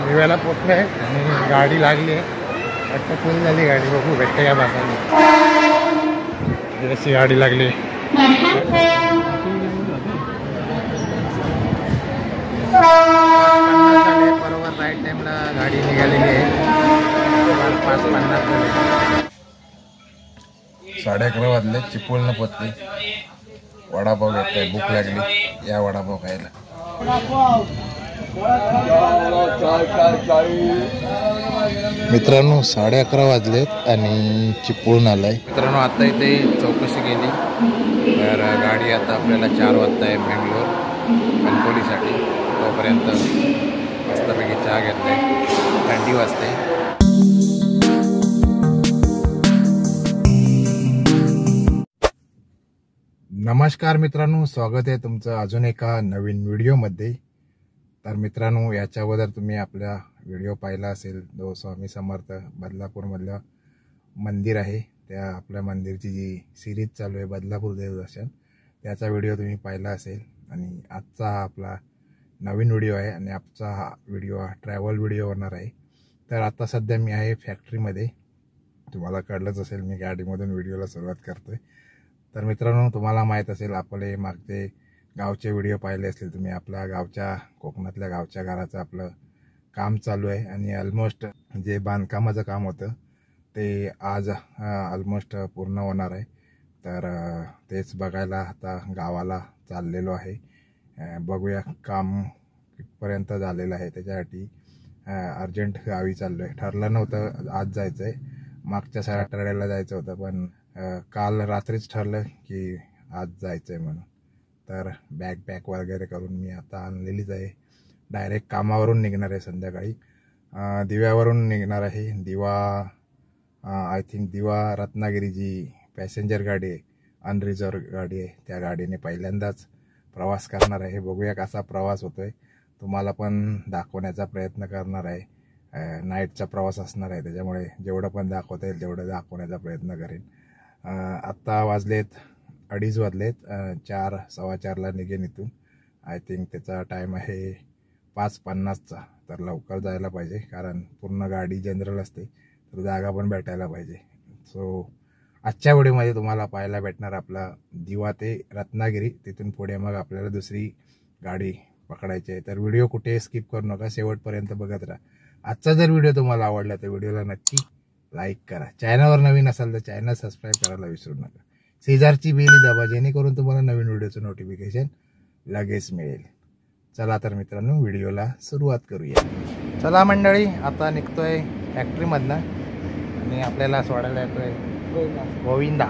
दिव्याला पोचलोय आणि गाडी लागली आहे. वाटतं फुल झाली गाडी. बघू भेटते का बसायला. जशी गाडी लागली बरोबर राईट टाइमला गाडी निघालेली आहे. 5:50 झाले. 11:30 वाजले. चिपळूणला पोचले. वडापाव घेतलाय. भूक लागली. या वडापाव खायला. मित्रांनो 11:30 वाजलेत आणि चिपळूण आलाय. मित्रांनो आता इथे चौकशी केली तर गाडी आता आपल्याला 4 वाजता आहे बेंगलोर कणकवलीसाठी. तोपर्यंत मस्तपैकी चहा घेतलाय. थंडी वाजते. नमस्कार मित्रांनो, स्वागत आहे तुमचं अजून एका नवीन व्हिडिओमध्ये. तर मित्रांनो याच्या अगोदर तुम्ही आपला व्हिडिओ पाहिला असेल जो स्वामी समर्थ बदलापूरमधलं मंदिर आहे त्या आपल्या मंदिरची जी सिरीज चालू आहे बदलापूर देवदर्शन त्याचा व्हिडिओ तुम्ही पाहिला असेल. आणि आजचा हा आपला नवीन व्हिडिओ आहे आणि आजचा हा व्हिडिओ ट्रॅव्हल व्हिडिओ होणार आहे. तर आता सध्या मी आहे फॅक्टरीमध्ये. तुम्हाला कळलंच असेल मी गाडीमधून व्हिडिओला सुरुवात करतोय. तर मित्रांनो तुम्हाला माहीत असेल आपले मागचे गावचे व्हिडिओ पाहिले असतील तुम्ही. आपल्या गावच्या कोकणातल्या गावच्या घराचं आपलं काम चालू आहे आणि ऑलमोस्ट जे बांधकामाचं काम होतं ते आज ऑलमोस्ट पूर्ण होणार आहे. तर तेच बघायला आता गावाला चाललेलो आहे. बघूया काम कितपर्यंत झालेलं आहे. त्याच्यासाठी अर्जंट गावी चाललो आहे. ठरलं नव्हतं आज जायचं आहे. मागच्या सॅटर्डेला जायचं होतं पण काल रात्रीच ठरलं की आज जायचं आहे म्हणून. तर बॅग वगैरे करून मी आता आणलेलीच आहे. डायरेक्ट कामावरून निघणार आहे संध्याकाळी. दिव्यावरून निघणार आहे. दिवा आय थिंक दिवा रत्नागिरी जी पॅसेंजर गाडी आहे अनरिझर्व गाडी आहे त्या गाडीने पहिल्यांदाच प्रवास करणार आहे. बघूया कसा प्रवास होतोय. तुम्हाला पण दाखवण्याचा प्रयत्न करणार आहे. नाईटचा प्रवास असणार आहे त्याच्यामुळे जेवढं पण दाखवता येईल तेवढं दाखवण्याचा प्रयत्न करेन. आत्ता वाजलेत 2:30 वाजलेत. 4 4:15ला निघेन इथून. आय थिंक त्याचा टाईम आहे 5:50चा. तर लवकर जायला पाहिजे कारण पूर्ण गाडी जनरल असते तर जागा पण भेटायला पाहिजे. सो आजच्या व्हिडिओमध्ये तुम्हाला पाहायला भेटणार आपला दिवा ते रत्नागिरी. तिथून पुढे मग आपल्याला दुसरी गाडी पकडायची आहे. तर व्हिडिओ कुठे स्किप करू नका, शेवटपर्यंत बघत राहा. आजचा जर व्हिडिओ तुम्हाला आवडला तर व्हिडिओला नक्की लाईक करा. चॅनलवर नवीन असाल तर चॅनल सबस्क्राईब करायला विसरू नका. शेजारची बेल दाबा जेणेकरून तुम्हाला नवीन व्हिडिओचं नोटिफिकेशन लगेच मिळेल. चला तर मित्रांनो व्हिडिओला सुरुवात करूया. चला मंडळी आता निघतोय फॅक्टरीमधनं आणि आपल्याला सोडायला येतोय गोविंदा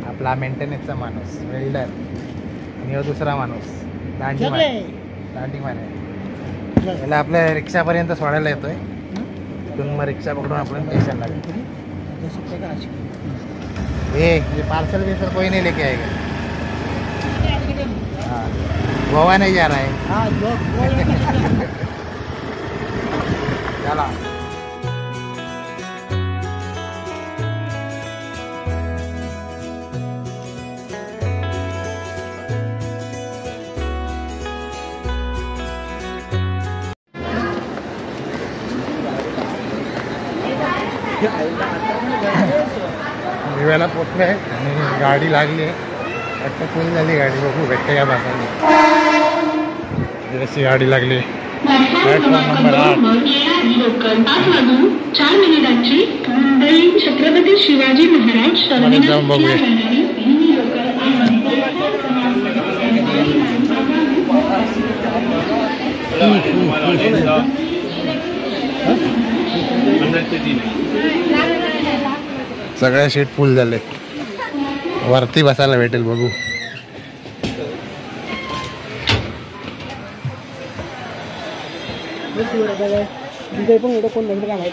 आपला मेंटेनन्सचा माणूस वेल्डर आणि दुसरा माणूस दांडी मारे याला आपल्या रिक्षापर्यंत सोडायला येतोय. तिथून मग रिक्षा पकडून आपण स्टेशनला ये पार्सल भी सर कोई नहीं लेके आएगा. हाँ गोवा नहीं जा रहा है. चला दिव्याला पोचलोय आणि गाडी लागली आहे. वाटतं फुल झाली गाडी. बघू भेटते का बसायला. जशी गाडी लागली प्लॅटफॉर्म नंबर 8. छत्रपती शिवाजी महाराज जाऊन बघूया. सगळ्या सीट फुल झाले. वरती बसायला भेटेल बघू.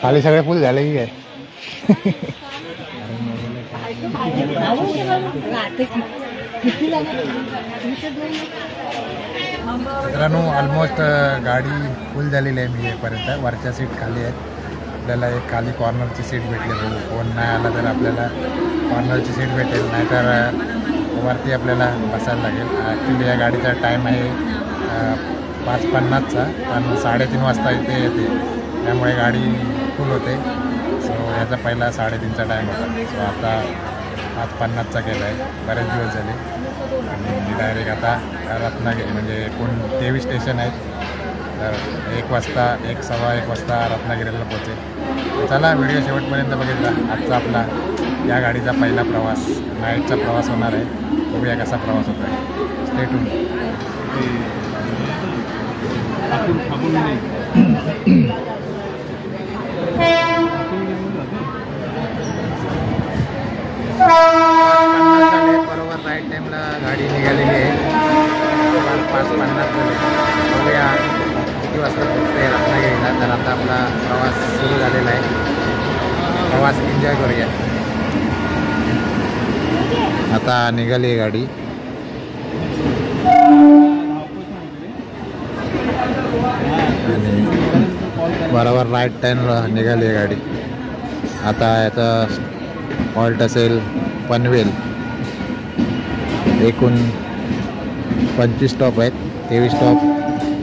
खाली सगळे फुल झाले की काय. मित्रांनो ऑलमोस्ट गाडी फुल झालेली आहे. मी येईपर्यंत वरच्या सीट खाली आहेत. आपल्याला एक खाली कॉर्नरची सीट भेटली. बघू कोण नाही आला तर आपल्याला कॉर्नरची सीट भेटेल नाहीतर वरती आपल्याला बसायला लागेल. ॲक्च्युली या गाडीचा टाईम आहे 5:50चा, पण 3:30 वाजता इथे येते, त्यामुळे गाडी फुल होते. सो याचा पहिला 3:30चा टाईम होता. सो आता 5:50चा केला आहे. बरेच दिवस झाले आणि डायरेक्ट आता रत्नागिरी म्हणजे एकूण 23 स्टेशन आहेत. तर 1 वाजता 1:15 वाजता रत्नागिरीला पोहोचेल. चला, व्हिडिओ शेवटपर्यंत बघितला. आजचा आपला या गाडीचा पहिला प्रवास, नाईटचा प्रवास होणार आहे. बघूया कसा प्रवास होतो आहे. Stay tune. बरोबर राईट टाईमला गाडी निघालेली आहे. 5:50 झाले. बघूया किती वाजता पोहोचते रत्नागिरीला. तर आता आपला प्रवास सुरू झालेला आहे. प्रवास एन्जॉय करूया. आता निघाली आहे गाडी. आणि बरोबर राईट टाईमला निघाली आहे गाडी. आता याचा हॉल्ट असेल पनवेल. एकूण 25 स्टॉप आहेत. 23 स्टॉप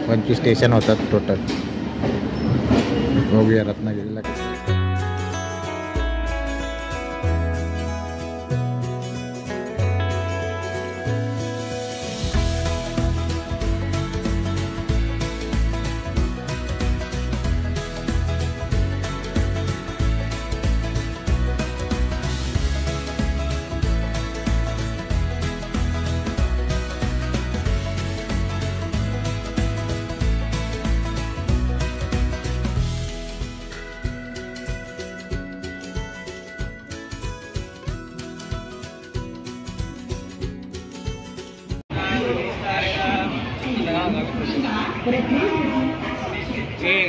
25 स्टेशन होतात टोटल. बघूया रत्नागिरीला.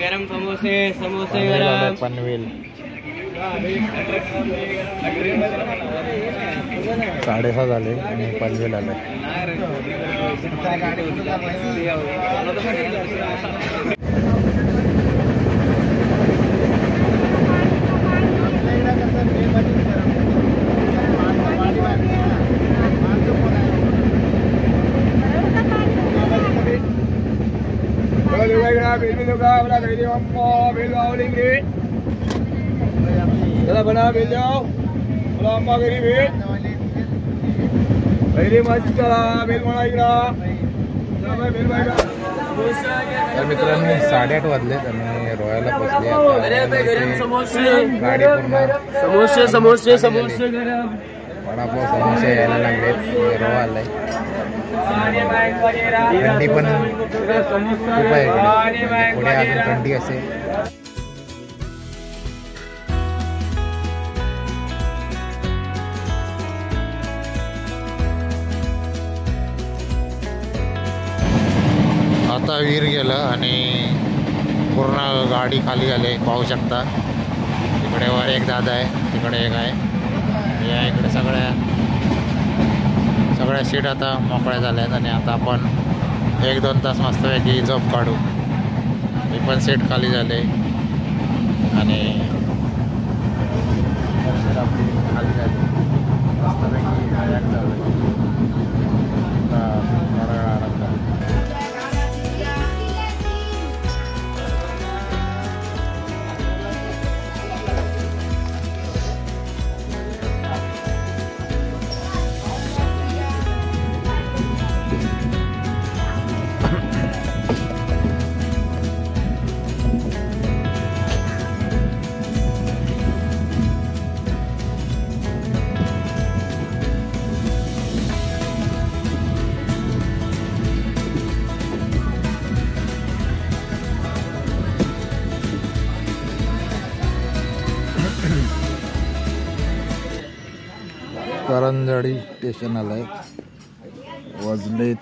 गरम समोसे गरम पनवेल 6:30 झाले आणि पनवेल आले. तर मित्रांनो 8:30 वाजलेत आणि रोयाला बसले. गाडी पूर्ण समोसे गरम वडापाव समोसे यायला लागलेत. रोवा आलाय. थंडी पण खूप आहे इकडे. पुढे अजून थंडी असेल. आता वीर गेलं आणि पूर्ण गाडी खाली झाली. पाहू शकता तिकडे वर एक दादा आहे, तिकडे एक आहे. या इकडे सगळ्या सीट आता मोकळ्या झाल्यात आणि आता आपण 1-2 तास मस्तपैकी झोप काढू. ही पण सीट खाली झाले आणि खाली झाली. मस्तपैकी आराम चालू आहे. करंजडी स्टेशन आलंय. वाजलेत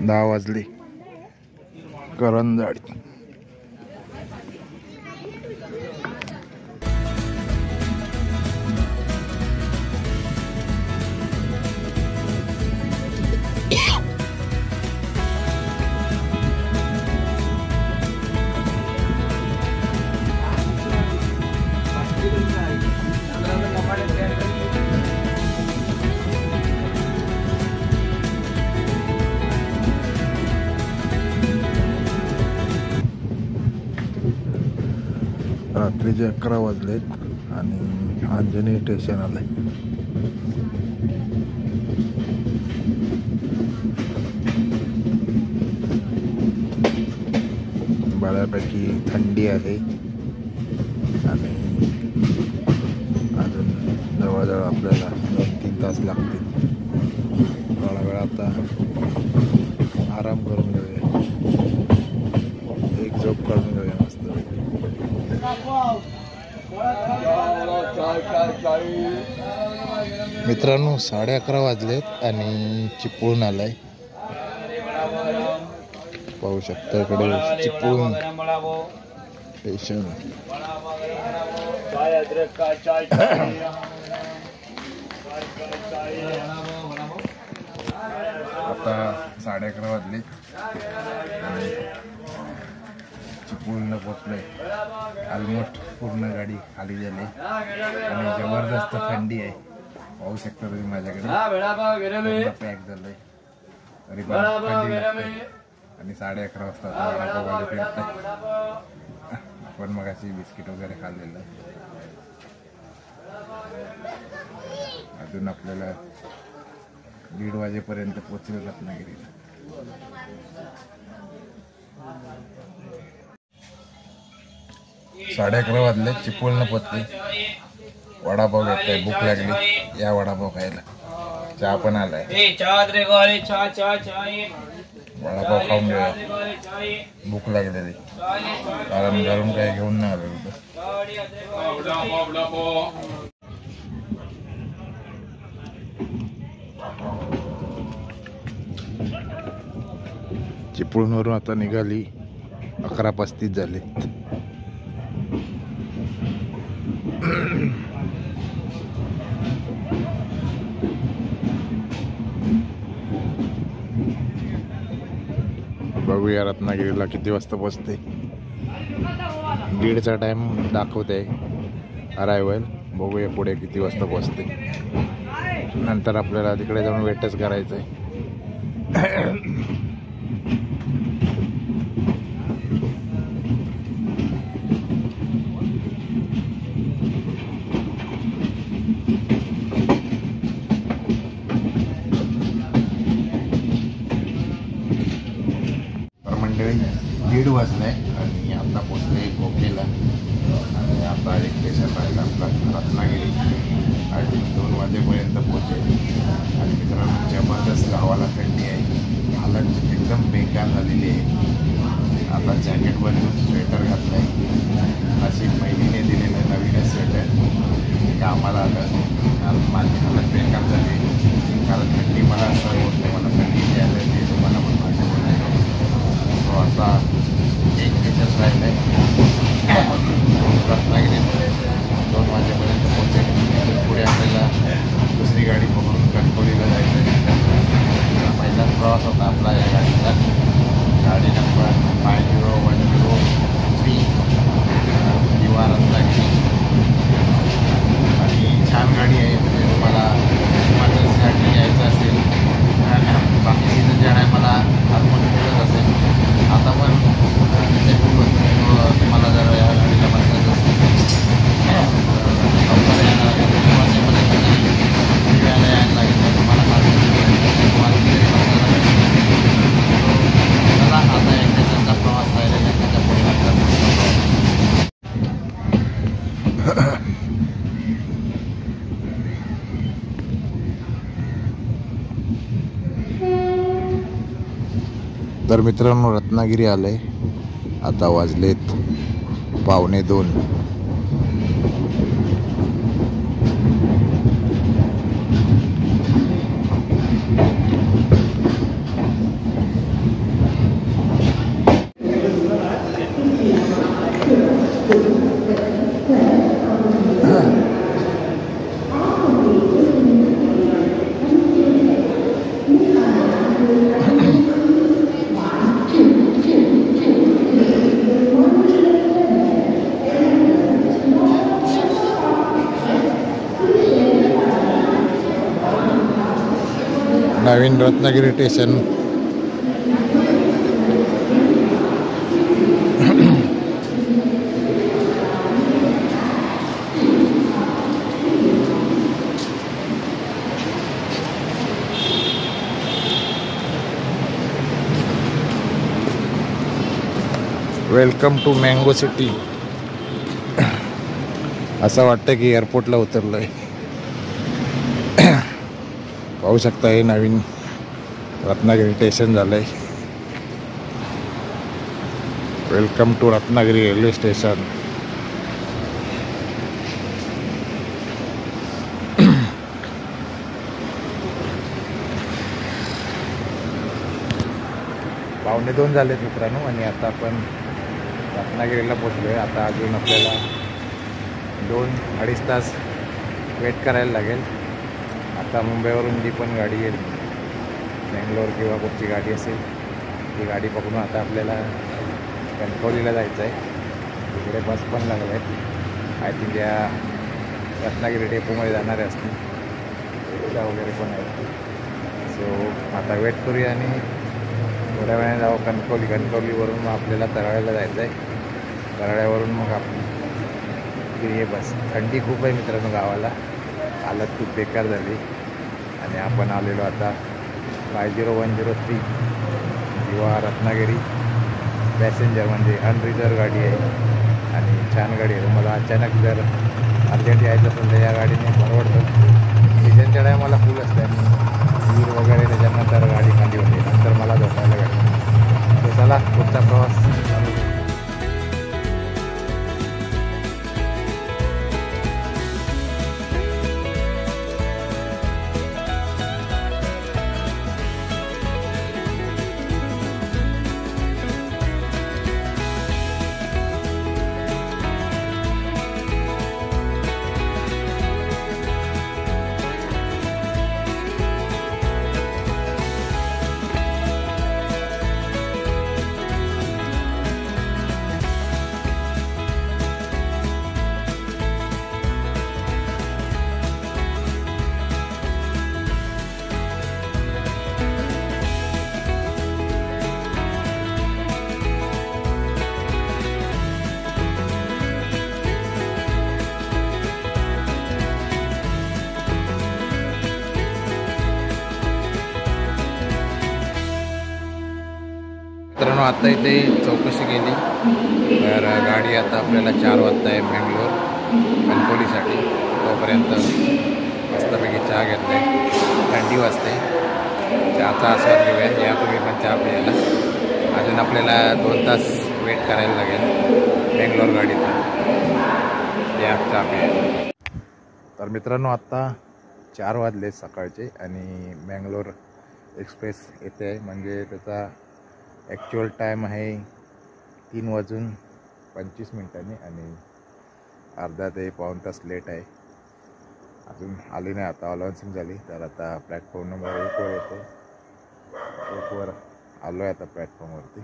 10 वाजले. करंजडी. रात्रीचे 11 वाजलेत आणि अंजनी स्टेशन आलंय. बऱ्यापैकी थंडी आहे आणि अजून जवळजवळ आपल्याला 2-3 तास लागतील. थोडा वेळ आता आराम करून घेऊया, एक झोप काढून घेऊया मस्त. मित्रांनो 11:30 वाजलेत आणि चिपळूण आलाय. पाहू शकता इकडे चिपळूण स्टेशन. आता 11:30 वाजले आणि चिपळूणला पोचलोय. ऑलमोस्ट पूर्ण गाडी खाली झाली आणि जबरदस्त थंडी आहे. पाहू शकता तुम्ही माझ्याकडे पॅक झालंय तरी पण थंडी लागते. आणि 11:30 वाजता वडापाववाले फिरतात. आपण मग अशी बिस्किट वगैरे खाल्लेलं. अजून आपल्याला 1:30 वाजेपर्यंत पोचलं रत्नागिरीला. साडे 11 वाजले, चिपळूणला पोचले. वडापाव घेतलाय, भूक लागली, या वडापाव खायला. चहा पण आलाय, वडापाव खाऊन घेऊया, भूक लागलेली. कारण घरून काही घेऊन नाही आलो होतं. चिपळूणवरून आता निघाली 11:35 झाले. बघूया रत्नागिरीला किती वाजता पोचते. 1:30चा टाइम दाखवते अरायवल. बघूया पुढे किती वाजता पोचते. नंतर आपल्याला तिकडे जाऊन वेटच करायचं आहे. मंडळी 1:30 वाजलाय आणि आता पोचले कोकेला. आणि आता एक स्टेशन राहिलं आपला रत्नागिरी. आणि 2 वाजेपर्यंत पोचेल. आणि मित्रांनो जबरदस्त गावाला थंडी आहे, हालत एकदम बेकार झालेली आहे. आता जॅकेट बदलून स्वेटर घातलं आहे. अशी महिनीने दिलेलं नवीन स्वेटर कामाला आलं. माझी हालत बेकार झाली कारण थंडी मला असं होत नाही. मला थंडी द्यायला ते तुम्हाला पण माझ्या बोलायचं. तो आता एक स्टेशन राहिलं आहे रत्नागिरीमध्ये. 2 वाजेपर्यंत पोहोचेल. पुढे आपल्याला दुसरी गाडी पकडून कणकवलीला जायचं आहे. पहिलाच प्रवास होता आपला या गाडीचा. गाडी नंबर 5010 युवा रत्नागिरी. आणि छान गाडी आहे. म्हणजे तुम्हाला इमर्जन्सीसाठी यायचं असेल, बाकीचं जे आहे मला आतमध्ये मिळत असेल. आता पण तुम्हाला जर या गाडीला बसायचं असेल यायला लागेल. तुम्हाला चला आता एक त्याचा प्रवास राहिलेला आहे, त्याच्या पुढे लागतात. तर मित्रांनो रत्नागिरी आलंय. आता वाजलेत 1:15. नवीन Ratnagiri station. Welcome to mango city. असं वाटतं की एअरपोर्टला उतरलोय. पाहू शकता हे नवीन रत्नागिरी स्टेशन झालंय. Welcome to Ratnagiri railway station. पावणे 2 झालेत मित्रांनो आणि आता आपण रत्नागिरीला पोचलोय. आता अजून आपल्याला 2-2.5 तास वेट करायला लागेल. आता मुंबईवरून जी पण गाडी येईल, बेंगलोर किंवा कुठची गाडी असेल ती गाडी पकडून आता आपल्याला कणकवलीला जायचं आहे. तिकडे बस पण लागल्या आहेत. आय थिंक या रत्नागिरी डेपोमध्ये जाणारे असतील, रिक्षा वगैरे पण आहेत. सो आता वेट करूया आणि थोड्या वेळाने जाऊ कणकवली. कणकवलीवरून मग आपल्याला तराळ्याला जायचं आहे. तराळ्यावरून मग आपली ये बस. थंडी खूप आहे मित्रांनो गावाला, हालत खूप बेकार झाली. आणि आपण आलेलो आता 50-103 किंवा रत्नागिरी पॅसेंजर म्हणजे अनरिझर्व गाडी आहे आणि छान गाडी आहे. मला अचानक जर अर्जंट यायचं असेल तर या गाडीने परवडतं. सीझनच्या टायमाला फुल असते आणि वीर वगैरे त्याच्यानंतर गाडी खाली होते, नंतर मला झोपायला भेटतं. तर चला पुढचा प्रवास चालू. मित्रांनो आता इथे चौकशी केली तर गाडी आता आपल्याला 4 वाजता आहे बेंगलोर कणकवलीसाठी. तोपर्यंत मस्तपैकी चहा घेतला आहे. थंडी वाजते, चहाचा आस्वाद घेऊया. या तुम्ही पण चहा प्यायला. अजून आपल्याला 2 तास वेट करायला लागेल बेंगलोर गाडीचा. या चहा प्यायला. तर मित्रांनो आता 4 वाजले सकाळचे आणि बेंगलोर एक्सप्रेस येते आहे. म्हणजे त्याचा ॲक्च्युअल टाईम आहे 3:25 आणि अर्धा ते पाऊण तास लेट आहे. अजून आली नाही. आता अलाउन्सिंग झाली तर आता प्लॅटफॉर्म नंबर 1वर येतो. 1वर आलो आहे आता प्लॅटफॉर्मवरती.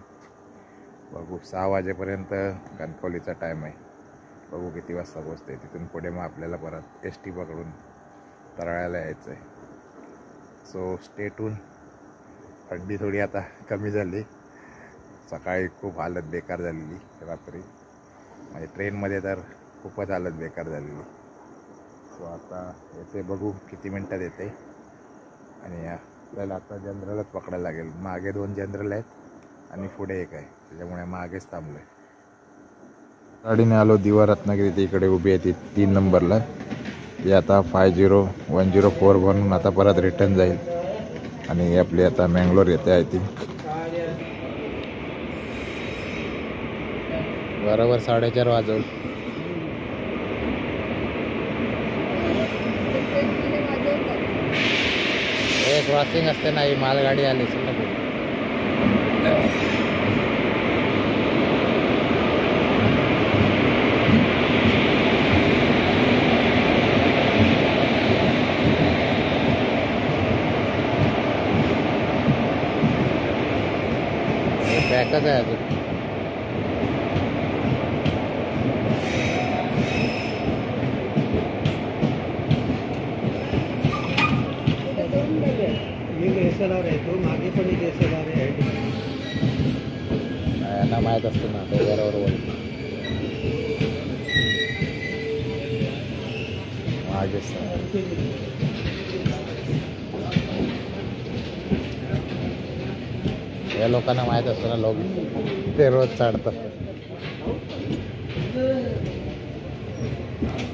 बघू 6 वाजेपर्यंत कणकवलीचा टाईम आहे. बघू किती वाजता पोचते. तिथून पुढे मग आपल्याला परत ST पकडून तराळ्याला यायचं आहे. So stay tune. थंडी थोडी आता कमी झाली. सकाळी खूप हालत बेकार झालेली रात्री, म्हणजे ट्रेनमध्ये तर खूपच हालत बेकार झालेली. सो आता येते, बघू किती मिनटात येते. आणि आपल्याला आता जनरलच पकडायला लागेल. मागे 2 जनरल आहेत आणि पुढे 1 आहे, त्याच्यामुळे मागेच थांबलो आहे. गाडीने आलो दिवा रत्नागिरी. ती इकडे उभी आहे ती 3 नंबरला. ती आता 50-104 बनून आता परत रिटर्न जाईल आणि आपली आता मँगलोर येते आय थिंक. बरोबर 4:30 वाजवल. क्रॉसिंग असते ना, ही मालगाडी आली असेल ना. पॅकच आहे अजून. मागे पण यांना माहीत असतं ना ते बरोबर. मागेच या लोकांना माहीत असतं ना, लोक ते रोज चढतात.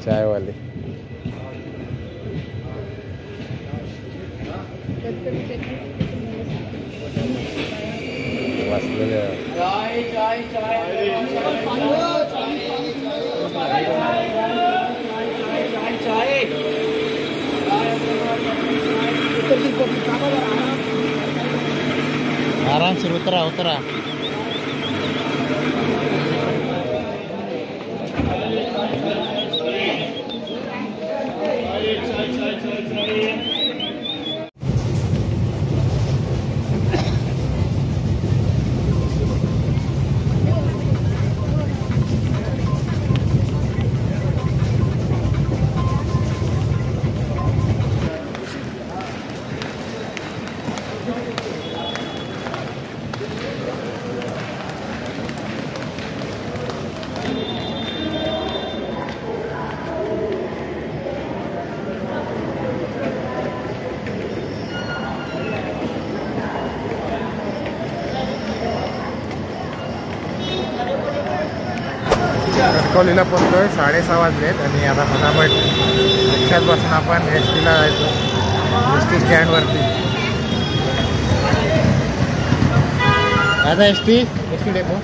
चायवाले बसलेले आराम से उतरा उतरा कणकवलीला पोहोचलोय 6:30 वाजलेत आणि आता फटाफट रिक्षात बसून आपण एसटीला जायचो एसटी स्टँडवरती आता एसटी डेपो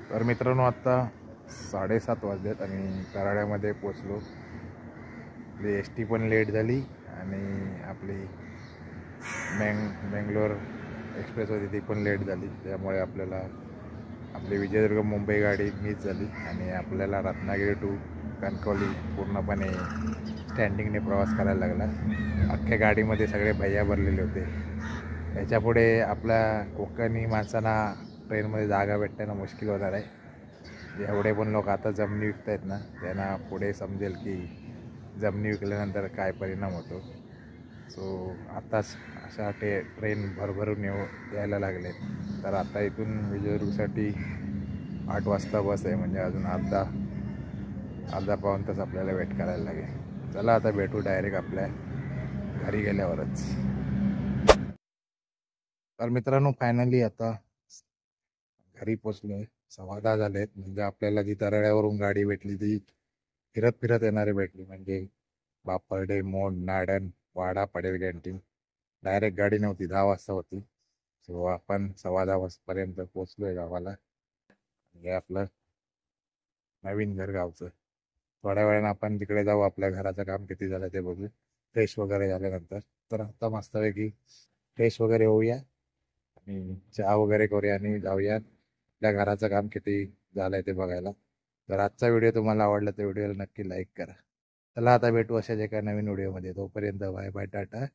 तर मित्रांनो आता 7:30 वाजलेत आणि कराड्यामध्ये पोचलो. आपली एस टी पण लेट झाली आणि आपली बेंगलोर एक्सप्रेस होती ती पण लेट झाली. त्यामुळे आपल्याला आपली विजयदुर्ग मुंबई गाडी मिस झाली आणि आपल्याला रत्नागिरी टू कणकवली पूर्णपणे स्टँडिंगने प्रवास करायला लागला. अख्ख्या गाडीमध्ये सगळे भैया भरलेले होते. याच्यापुढे आपल्या कोकणी माणसांना ट्रेनमध्ये जागा भेटणं मुश्किल होणार आहे. एवढे पण लोक आता जमिनी विकत आहेत ना, त्यांना पुढे समजेल की जमिनी विकल्यानंतर काय परिणाम होतो. सो आताच अशा ट्रेन भरभरून यायला लागले. तर आता इथून विजयदुर्गसाठी 8 वाजता बस आहे, म्हणजे अजून अर्धा पाऊण तास आपल्याला वेट करायला लागेल. चला आता भेटू डायरेक्ट आपल्या घरी गेल्यावरच. तर मित्रांनो फायनली आता घरी पोचलोय. 10:15 झालेत. म्हणजे आपल्याला जी तरळ्यावरून गाडी भेटली ती फिरत फिरत येणारी भेटली. म्हणजे बापर्डे, मोड, नाडन, वाडा, पडेल कॅन्टीन. डायरेक्ट गाडी नव्हती, 10 वाजता होती. सो आपण 10:15 वाजपर्यंत पोचलोय गावाला. हे आपलं नवीन घर गावचं. थोड्या वेळानं आपण तिकडे जाऊ, आपल्या घराचं काम किती झालं ते बघू, फ्रेश वगैरे झाल्यानंतर. तर आता मस्तपैकी फ्रेश वगैरे होऊया आणि चहा वगैरे करूया आणि जाऊया आपल्या घराचं काम किती झालंय ते बघायला. जर आजचा व्हिडिओ तुम्हाला आवडला तर व्हिडिओला नक्की लाईक करा. चला आता भेटू अशाच एका नवीन व्हिडिओमध्ये. तोपर्यंत bye bye, ta ta,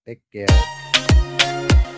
take care.